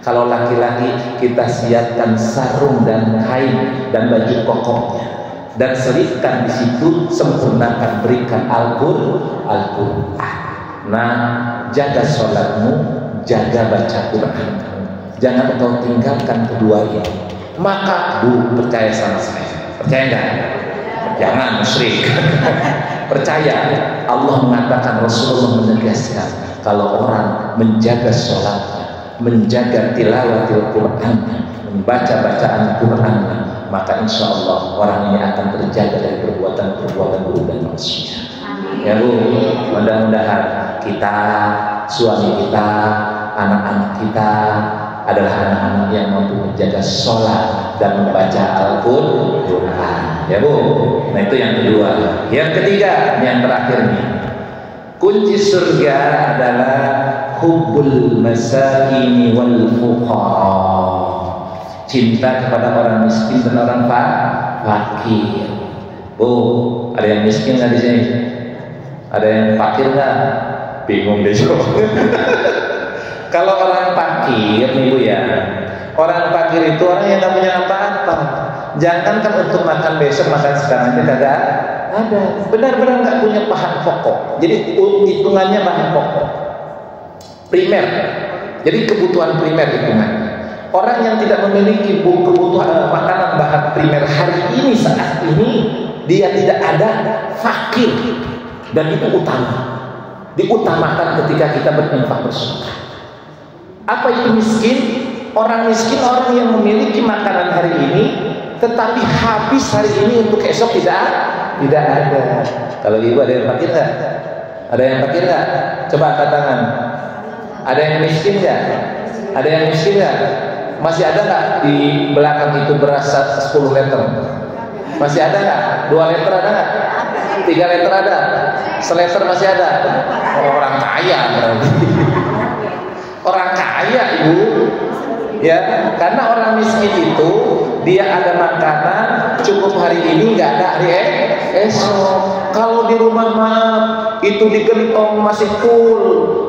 Kalau laki-laki kita siapkan sarung dan kain dan baju kokohnya, dan selipkan di situ, sempurnakan, berikan Al-Qur'an. Nah, jaga sholatmu, jaga baca Quran, jangan engkau tinggalkan kedua ini. Maka Bu, percaya sama saya, percaya enggak? Jangan musyrik. Percaya, Allah mengatakan, Rasulullah menegaskan, kalau orang menjaga sholatnya, menjaga tilawatil Quran, membaca bacaan Quran, maka insya Allah orang ini akan terjaga dari perbuatan-perbuatan buruk dan maksiat. Ya Bu, mudah-mudahan kita, suami kita, anak-anak kita adalah anak-anak yang mampu menjaga sholat dan membaca Al-Quran. Ya Bu, nah itu yang kedua. Yang ketiga, yang terakhir nih, kunci surga adalah hubbul masakin wal fuqara, cinta kepada orang miskin dan orang fakir. Bu, ada yang miskin nggak di sini? Ada yang fakir nggak? Bingung deh. Kalau orang fakir nih Bu ya, orang fakir itu orang yang nggak punya apa-apa. Jangankan untuk makan besok, makan sekarang aja kagak ada. Benar-benar nggak punya bahan pokok. Jadi hitungannya bahan pokok primer. Jadi kebutuhan primer hitungannya. Orang yang tidak memiliki kebutuhan makanan bahan primer hari ini saat ini, dia tidak ada, fakir, dan itu utama. Diutamakan ketika kita berinfak bersedekah. Apa itu miskin? Orang miskin orang yang memiliki makanan hari ini tetapi habis hari ini untuk esok tidak ada. Kalau ibu ada yang fakir nggak? Ada yang fakir nggak? Coba angkat tangan. Ada yang miskin nggak? Ada yang miskin nggak? Masih ada nggak di belakang itu beras 10 liter? Masih ada nggak? 2 liter ada nggak? 3 liter ada? Seliter masih ada? Oh, orang kaya berarti. Orang kaya Ibu. Ya, karena orang miskin itu dia ada makanan cukup hari ini, nggak ada hari esok. Kalau di rumah mah itu di gentong masih full,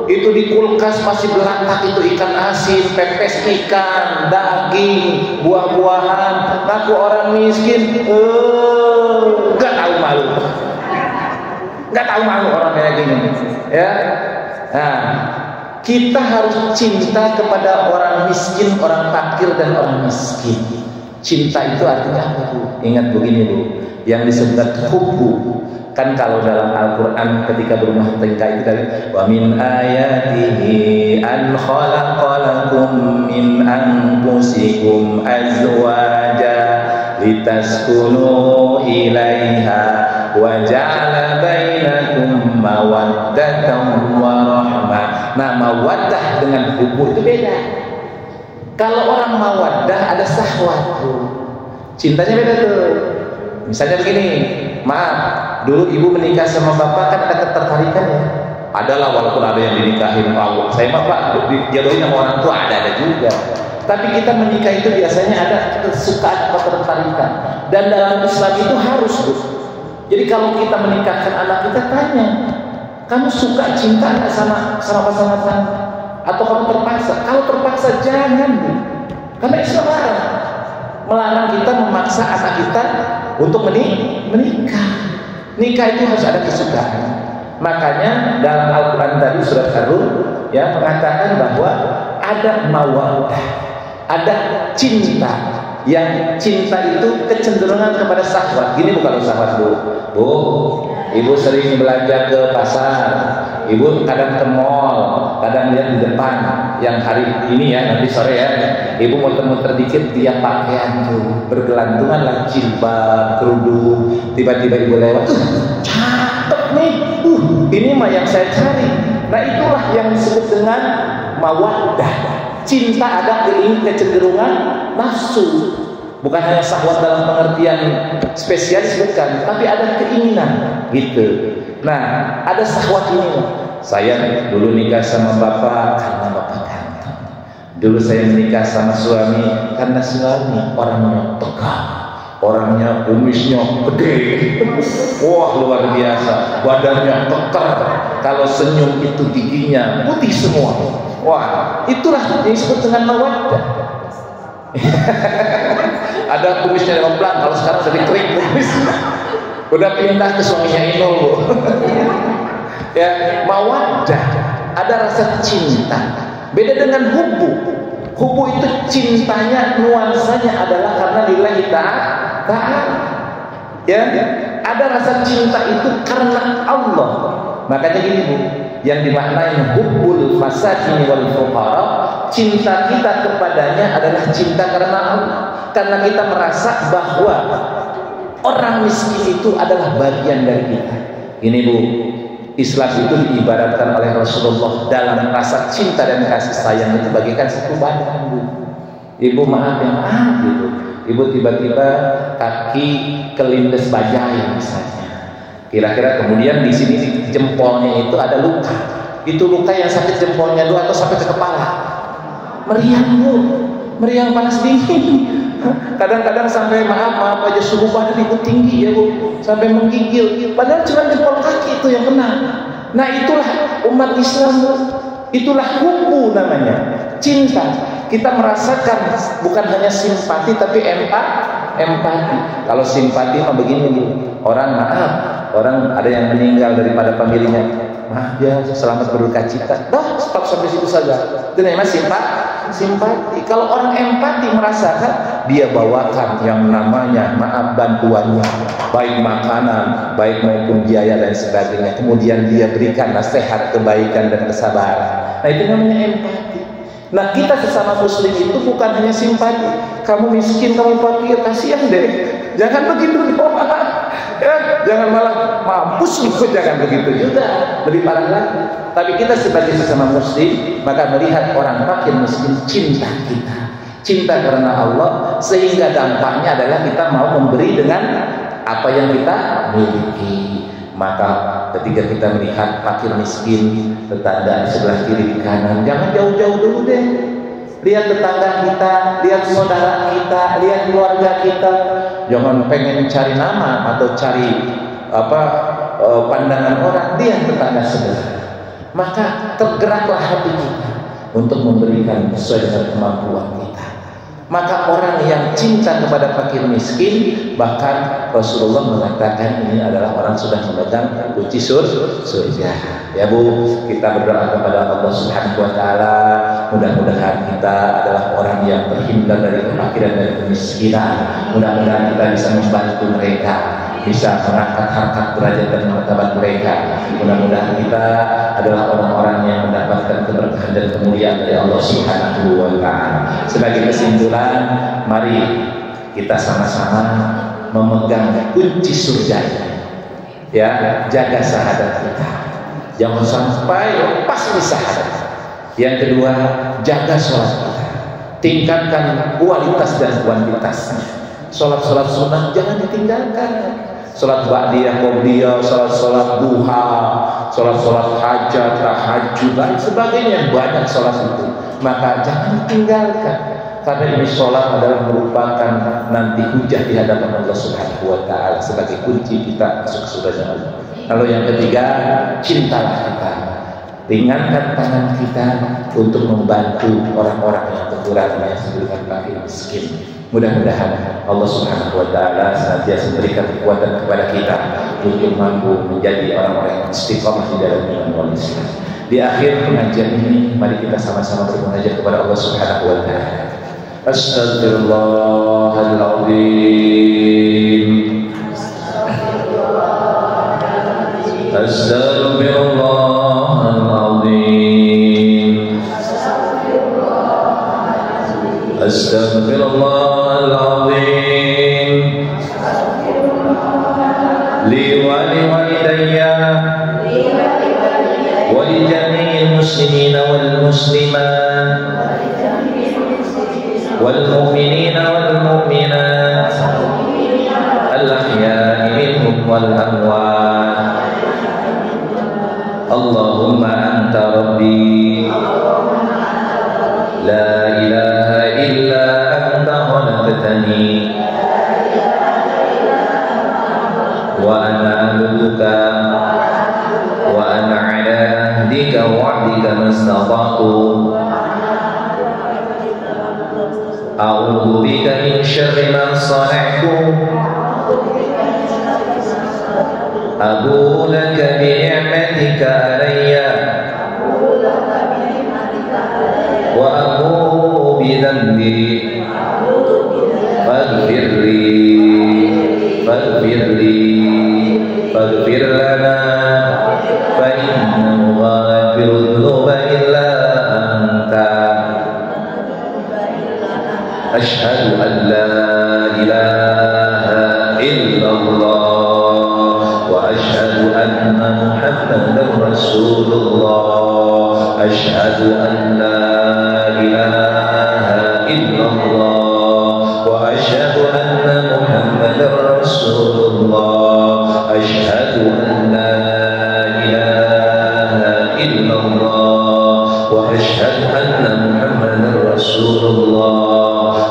itu di kulkas masih belatak, itu ikan asin, pepes ikan, daging, buah-buahan. Ngaku orang miskin, nggak tahu malu, nggak tahu malu orang kayak gini. Ya, nah. Kita harus cinta kepada orang miskin, orang fakir, dan orang miskin. Cinta itu artinya apa Bu? Ingat begini Bu, yang disebut hubbu. Kan kalau dalam Al-Quran ketika berumah tangga itu tadi, wa min ayatihi an khalaqalakum min anfusikum azwaja litaskunu ilaiha wa ja'ala bainakum mawaddatan wa rahmah. Nah, mawaddah dengan hubbu itu beda. Kalau orang mawaddah ada syahwat, cintanya beda tuh. Misalnya begini, maaf, dulu ibu menikah sama bapak kan ada ketertarikan ya. Adalah walaupun ada yang dinikahin Allah. Saya mah Pak dijodohin sama orang tua ada juga. Tapi kita menikah itu biasanya ada kesukaan, ketertarikan. Dan dalam Islam itu harus Bu. Jadi kalau kita menikahkan anak kita tanya, kamu suka cinta nggak sama pasangan kamu? Atau kamu terpaksa? Kalau terpaksa jangan Bu. Karena Islam melarang kita memaksa anak kita untuk menikah. Nikah itu harus ada kesukaan. Makanya dalam Al-Quran tadi surat Ar-Rum ya mengatakan bahwa ada mawaddah, ada cinta. Yang cinta itu kecenderungan kepada syahwat. Gini bukan syahwat Bu. Bu, ibu sering belanja ke pasar, ibu kadang ke mall, kadang lihat di depan. Yang hari ini ya, nanti sore ya, ibu muter-muter dikit dia pakaian tuh bergelantungan lah, jilbab, kerudung. Tiba-tiba ibu lewat, cakep nih, ini mah yang saya cari. Nah itulah yang disebut dengan mawaddah. Cinta ada kecenderungan nafsu, bukan hanya syahwat dalam pengertian spesialis bukan, tapi ada keinginan gitu. Nah, ada syahwat ini. Saya dulu nikah sama bapak karena bapak ganteng. Dulu saya menikah sama suami karena suami orangnya tegar, orangnya kumisnya gede, wah luar biasa, badannya kekar. Kalau senyum itu giginya putih semua. Wah, itulah yang disebut dengan mawaddah. Ada kumisnya lemplang, kalau sekarang udah dikering kumis. Udah pindah ke suaminya Inul Bu. Ya, mawaddah, ada rasa cinta. Beda dengan hubbu. Hubbu itu cintanya, nuansanya adalah karena lillahi ta'ala. Ya, ada rasa cinta itu karena Allah. Makanya gini Bu, yang dimaknai hubbul masakin wal fuqara, cinta kita kepadanya adalah cinta karena Allah. Karena kita merasa bahwa orang miskin itu adalah bagian dari kita. Ini Bu, Islam itu diibaratkan oleh Rasulullah dalam rasa cinta dan kasih sayang itu bagaikan satu badan, Bu. Ibu maaf ya, gitu. Ibu tiba-tiba kaki kelindes bajai misalnya. Kira-kira kemudian di sini di jempolnya itu ada luka. Itu luka yang sakit jempolnya dulu atau sampai ke kepala. Meriang, Bu. Meriang panas dingin. Kadang-kadang sampai maaf aja suhu badan ibu tinggi ya, Bu, sampai menggigil. Padahal cuma jempol kaki itu yang kena. Nah, itulah umat Islam, Bu. Itulah hubbu namanya, cinta. Kita merasakan bukan hanya simpati tapi empati. Kalau simpati mah begini, Bu. Orang orang ada yang meninggal daripada familinya. Maaf ya, selamat berduka cita. Dah, stop sampai situ saja. Itu namanya simpati. Kalau orang empati merasakan, dia bawakan yang namanya maaf bantuannya, baik makanan, baik maupun biaya dan sebagainya. Kemudian dia berikan nasihat kebaikan dan kesabaran. Nah, itu namanya empati. Nah, kita sesama muslim itu bukan hanya simpati. Kamu miskin, kamu fakir, kasihan deh. Jangan begitu dong. Ya, jangan malah mampus lu, jangan begitu juga. Lebih parah lagi. Tapi kita sebagai sesama muslim, maka melihat orang fakir miskin, cinta kita. Cinta karena Allah, sehingga dampaknya adalah kita mau memberi dengan apa yang kita miliki. Maka ketika kita melihat fakir miskin, tetangga di sebelah kiri di kanan, jangan jauh-jauh dulu deh. Lihat tetangga kita, lihat saudara kita, lihat keluarga kita. Jangan pengen cari nama atau cari pandangan orang. Lihat tetangga sebelah. Maka tergeraklah hati kita untuk memberikan sesuai dengan kemampuan kita. Maka orang yang cinta kepada fakir miskin, bahkan Rasulullah mengatakan ini adalah orang sudah memegang kunci surga. Ya, Bu, kita berdoa kepada Allah Subhanahu wa taala, mudah-mudahan kita adalah orang yang terhindar dari kefakiran dan kemiskinan. Mudah-mudahan kita bisa membantu mereka, bisa mengangkat harkat derajat dan martabat mereka. Mudah-mudahan kita adalah orang-orang yang mendapatkan keberkahan dan kemuliaan dari Allah Subhanahu wa taala. Sebagai kesimpulan, mari kita sama-sama memegang kunci surga. Ya, jaga syahadat kita. Jangan sampai lepas syahadat. Yang kedua, jaga sholat kita. Tingkatkan kualitas dan kuantitasnya. Sholat-sholat sunnah jangan ditinggalkan. Sholat ba'diyah, qobliyah, sholat duha, sholat hajat, tahajud, dan sebagainya, banyak sholat itu. Maka jangan ditinggalkan, karena ini sholat adalah merupakan nanti hujah di hadapan Allah Subhanahu wa taala sebagai kunci kita masuk surga Allah. Lalu yang ketiga, cintalah kita. Ringankan tangan kita untuk membantu orang-orang yang kekurangan, yang sebelumnya fakir miskin. Mudah-mudahan Allah Subhanahu wa taala senantiasa memberikan kekuatan kepada kita untuk mampu menjadi orang-orang yang istiqomah di dalam iman wal Islam. Di akhir pengajian ini, mari kita sama-sama bermunajat kepada Allah Subhanahu wa taala. Astaghfirullahaladzim. Astaghfirullahaladzim. Astaghfirullahaladzim. Li wa li walidayya wa li jami'il muslimina wal muslimat wal mu'minina wal mu'minat al ahya'i minhum wal amwat. Allahumma anta rabbi la ilaha illa anta khalaqtani wa ana abduka wa ana ala ahdika wa wa'dika mastata'tu a'udzu bika min syarri ma sana'tu abu'u laka bi ni'matika alayya wa abu'u bi dhanbi faghfir lana fa innahu ghafiru dhunuba illa anta. Asyhadu an la ilaha illallah wa asyhadu anna Muhammadan Muhammadar Rasulullah, asyhadu an la ilaha illallah wa asyhadu anna Muhammadar Rasulullah, asyhadu an la ilaha illallah wa asyhadu anna Muhammadar Rasulullah.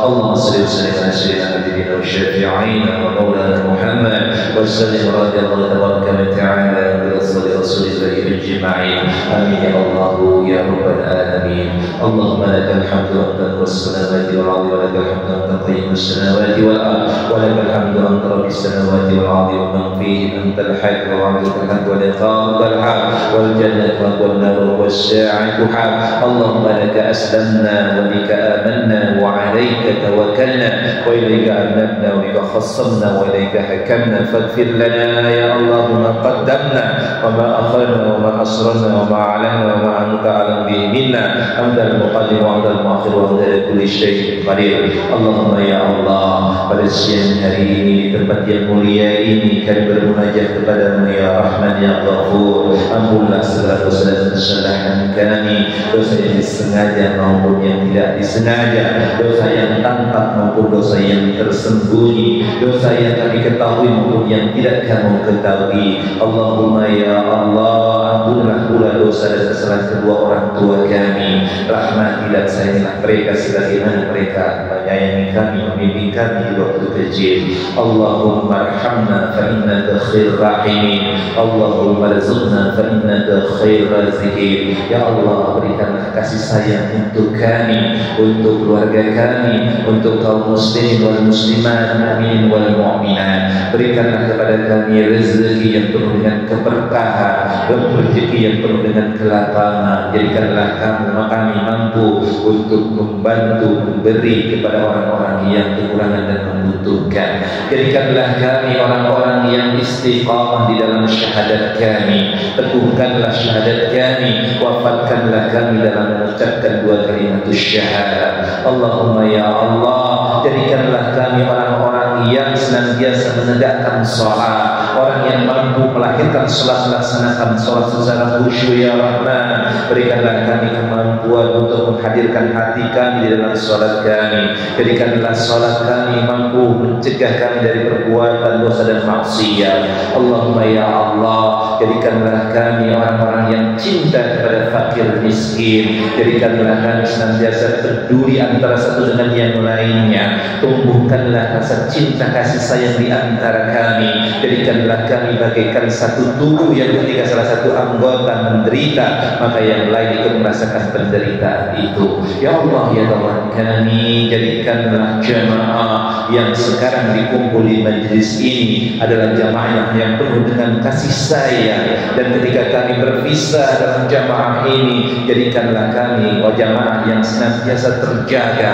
اللهم صل وسلم على سيدنا نبينا وشفيعنا ومولانا محمد وسلم رضي الله تبارك وتعالى برسول رسول الله اجمعين. امين يا الله يا رب العالمين. اللهم لك الحمد انت نور السماوات والارض ولك الحمد انت قيم السماوات والارض ولك الحمد انت رب السماوات والارض ومن فيهن انت الحق وعبدك الحق ولقاءك الحق والجنه والنار والساعه حق. اللهم لك اسلمنا وبك امنا وعليك توكلنا وإليك أنبنا وبك خصمنا وإليك حكمنا فاغفر لنا يا الله ما قدمنا وما أخرنا وما أسررنا وما أعلنا وما أنت أعلم به منا. أنت المقدم وأنت المؤخر وأنت على كل شيء قدير. اللهم ya Allah, pada siang hari ini di tempat yang mulia ini kami bermunajat kepadamu ya Rahman ya Ghafur. Ampunlah segala dosa dan kesalahan kami, dosa yang disengaja maupun yang tidak disengaja, dosa yang tampak maupun dosa yang tersembunyi, dosa yang kami ketahui maupun yang tidak kamu ketahui. Allahumma ya Allah, ampunlah pula dosa dan kesalahan kedua orang tua kami. Rahmati dan sayangilah mereka sebagaimana mereka menyayangi kami, membimbing kami di waktu kecil. Allahumma arhamna fa innaka khairur rahimin. Allahumma rizqna fa innaka khairur raziqin. Ya Allah, berikanlah kasih sayang untuk kami, untuk keluarga kami, untuk kaum muslimin wal muslimat, mukminin wal mukminat. Berikanlah kepada kami rezeki yang penuh dengan keberkahan, rezeki yang penuh dengan kelapangan. Jadikanlah kami mampu untuk membantu, memberi kepada orang-orang yang kekurangan dan membutuhkan. Jadikanlah kami orang-orang yang istiqamah di dalam syahadat kami. Teguhkanlah syahadat kami, wafatkanlah kami dalam mengucapkan dua kalimat syahadat. Allahumma ya Allah, jadikanlah kami orang-orang yang senantiasa menegakkan salat, orang yang mampu melahirkan salat, melaksanakan salat secara khusyuk ya Rahman. Berikanlah kami kemampuan untuk menghadirkan hati kami di dalam salat kami. Jadikanlah salat kami mampu mencegah kami dari perbuatan dosa dan maksiat. Allahumma ya Allah, jadikanlah kami orang-orang yang cinta kepada fakir miskin. Jadikanlah kami senantiasa peduli antara satu dengan yang lainnya. Tumbuhkanlah rasa cinta kasih sayang di antara kami. Jadikanlah kami bagaikan satu tubuh yang ketika salah satu anggota menderita, maka yang lain ikut merasakan penderitaan itu. Ya Allah ya Tuhan kami, jadikanlah jamaah yang sekarang dikumpul di majlis ini adalah jamaah yang penuh dengan kasih sayang. Dan ketika kami berpisah dalam jamaah ini, jadikanlah kami jamaah yang senantiasa terjaga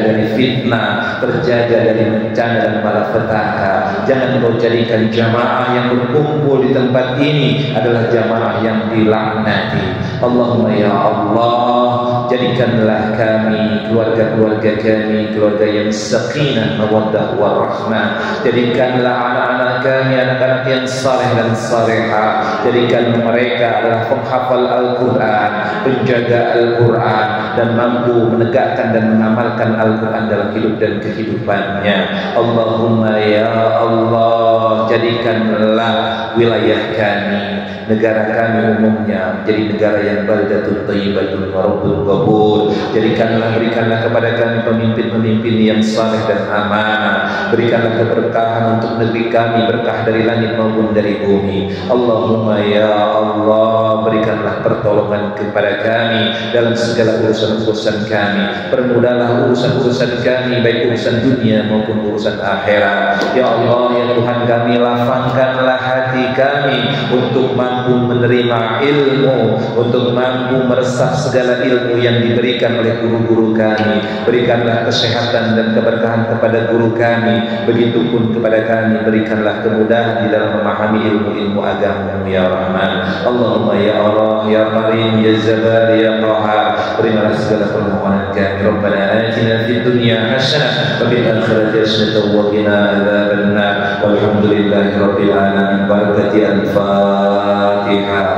dari fitnah, terjaga dari bencana dan malapetaka. Jangan kau jadikan jamaah yang berkumpul di tempat ini adalah jamaah yang dilaknati. Allahumma ya Allah, jadikanlah kami, keluarga-keluarga kami, keluarga yang sakinah, mawaddah warahmah. Jadikanlah anak-anak kami anak-anak yang saleh dan salehah. Jadikan mereka adalah penghafal Al-Quran, penjaga Al-Quran, dan mampu menegakkan dan mengamalkan Al-Quran dalam hidup dan kehidupannya. Allahumma ya Allah, jadikanlah wilayah kami, negara kami umumnya menjadi negara yang baldatun thayyibatun wa rabbun ghafur. Berikanlah kepada kami pemimpin-pemimpin yang saleh dan amanah. Berikanlah keberkahan untuk negeri kami, berkah dari langit maupun dari bumi. Allahumma ya Allah, berikanlah pertolongan kepada kami dalam segala urusan-urusan kami. Permudahlah urusan-urusan kami, baik urusan dunia maupun urusan akhirat. Ya Allah ya Tuhan kami, lapangkanlah hati kami untuk mampu menerima ilmu, untuk mampu meresap segala ilmu yang diberikan oleh guru-guru kami. Berikanlah kesehatan dan keberkahan kepada guru kami. Begitupun kepada kami, berikanlah kemudahan di dalam memahami ilmu-ilmu agama ya Rahman. Allahumma ya Allah ya Karim ya Jabbar ya Qahhar. Terimalah segala permohonan kami. Rabbana atina fid dunya hasanah wa fil akhirati hasanah wa qina adzabannar. Walhamdulillahi rabbil alamin. Barakati al-Fatihah.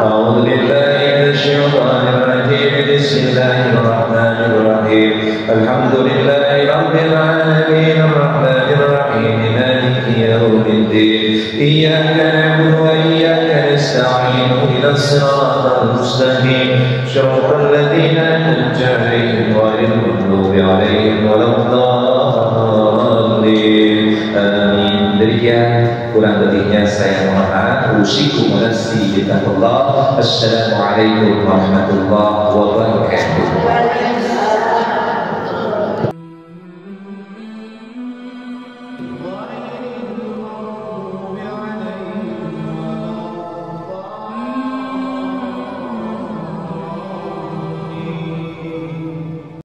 A'udzu billahi minasyaitonir rajim. Bismillahirrahmanirrahim. Alhamdulillahi rabbil alamin arrahmanir rahim maliki yaumiddin. Iyyaka na'budu wa iyyaka nasta'in. Ihdinas siratal mustaqim. Shiratal ladzina an'amta 'alaihim ghairil maghdubi 'alaihim waladdallin. Amin. Demikian, kurang lebihnya saya mohon maaf. Usikum wa nafsi bittaqwallah. Assalamualaikum warahmatullahi wabarakatuh.